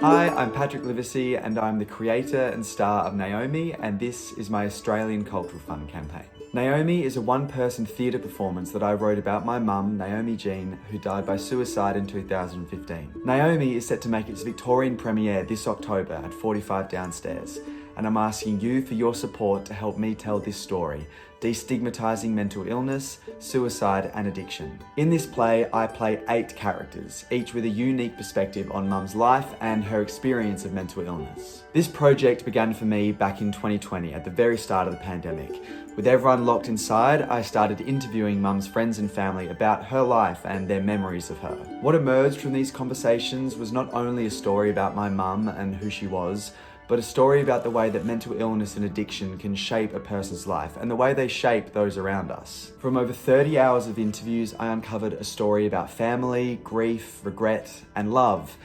Hi, I'm Patrick Livesey and I'm the creator and star of Naomi, and this is my Australian Cultural Fund campaign. Naomi is a one-person theatre performance that I wrote about my mum, Naomi Jean, who died by suicide in 2015. Naomi is set to make its Victorian premiere this October at 45 Downstairs, and I'm asking you for your support to help me tell this story, destigmatising mental illness, suicide and addiction. In this play, I play 8 characters, each with a unique perspective on Mum's life and her experience of mental illness. This project began for me back in 2020 at the very start of the pandemic. With everyone locked inside, I started interviewing Mum's friends and family about her life and their memories of her. What emerged from these conversations was not only a story about my mum and who she was, but a story about the way that mental illness and addiction can shape a person's life and the way they shape those around us. From over 30 hours of interviews, I uncovered a story about family, grief, regret, and love,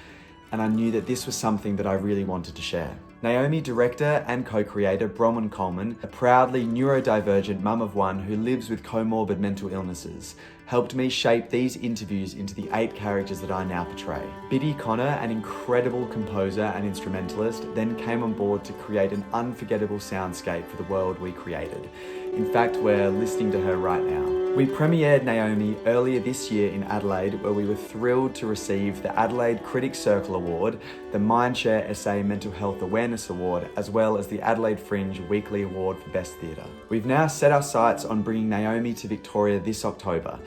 and I knew that this was something that I really wanted to share. Naomi director and co-creator Bronwen Coleman, a proudly neurodivergent mum of one who lives with comorbid mental illnesses, helped me shape these interviews into the 8 characters that I now portray. Biddy Connor, an incredible composer and instrumentalist, then came on board to create an unforgettable soundscape for the world we created. In fact, we're listening to her right now. We premiered Naomi earlier this year in Adelaide, where we were thrilled to receive the Adelaide Critics Circle Award, the Mindshare Essay Mental Health Awareness Award, as well as the Adelaide Fringe Weekly Award for Best Theatre. We've now set our sights on bringing Naomi to Victoria this October,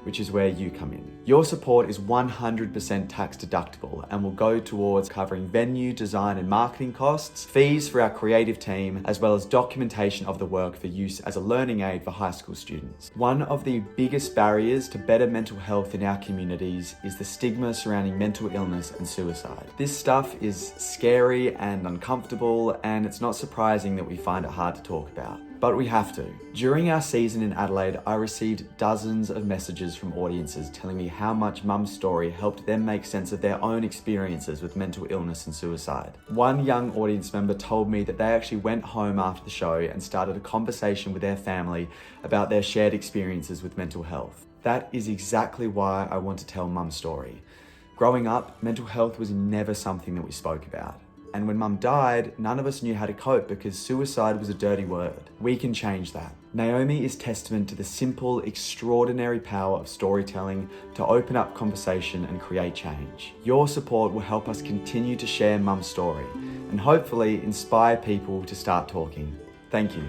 which is where you come in. Your support is 100% tax deductible and will go towards covering venue, design and marketing costs, fees for our creative team, as well as documentation of the work for use as a learning aid for high school students. One of the biggest barriers to better mental health in our communities is the stigma surrounding mental illness and suicide. This stuff is scary and uncomfortable, and it's not surprising that we find it hard to talk about. But we have to. During our season in Adelaide, I received dozens of messages from audiences telling me how much Mum's story helped them make sense of their own experiences with mental illness and suicide. One young audience member told me that they actually went home after the show and started a conversation with their family about their shared experiences with mental health. That is exactly why I want to tell Mum's story. Growing up, mental health was never something that we spoke about. And when Mum died, none of us knew how to cope because suicide was a dirty word. We can change that. Naomi is testament to the simple, extraordinary power of storytelling to open up conversation and create change. Your support will help us continue to share Mum's story and hopefully inspire people to start talking. Thank you.